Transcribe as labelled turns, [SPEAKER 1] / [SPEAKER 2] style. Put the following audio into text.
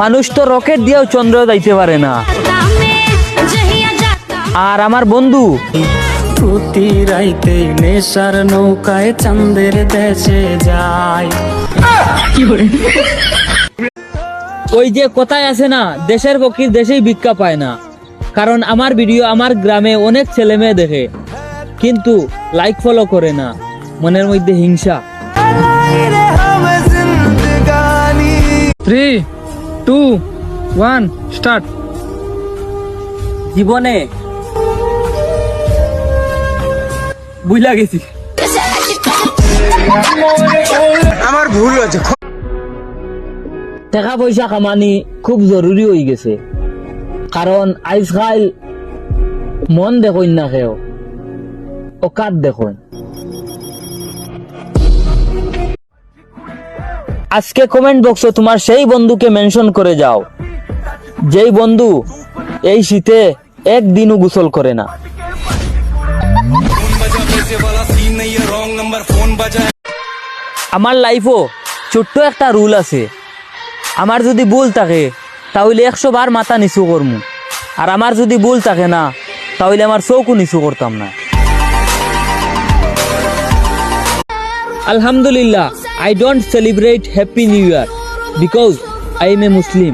[SPEAKER 1] মানুষ তো রকেট দিয়েও চন্দ্র যাইতে পারে না। আর আমার বন্ধু
[SPEAKER 2] প্রতি রাইতে নেশার নৌকায় চাঁদের দেশে যায়।
[SPEAKER 1] ওই যে কথায় আছে না, দেশের ফকির দেশেই ভিক্ষা পায় না। কারণ আমার ভিডিও আমার গ্রামে অনেক ছেলে মেয়ে দেখে, কিন্তু লাইক ফলো করে না, মনের মধ্যে হিংসা।
[SPEAKER 3] 3, 2, 1 স্টার্ট।
[SPEAKER 1] জীবনে বুঝলা গেছি,
[SPEAKER 4] আমার ভুল হয়েছে।
[SPEAKER 1] টাকা পয়সা কামানি খুব জরুরি হয়ে গেছে। কারণ আজকাল মন দেখুন না কেউ, অকাত দেখুন। আজকে কমেন্ট বক্সে তোমার সেই বন্ধুকে মেনশন করে যাও, যেই বন্ধু এই শীতে একদিনও গোসল করে না। আমার লাইফও ছোট্ট একটা রুল আছে, আমার যদি ভুল থাকে তাহলে 100 বার মাথা নিচু করমু, আর আমার যদি ভুল থাকে না তাহলে আমার চৌকও নিচু করতাম না। Alhamdulillah, I don't celebrate Happy New Year because I am a Muslim.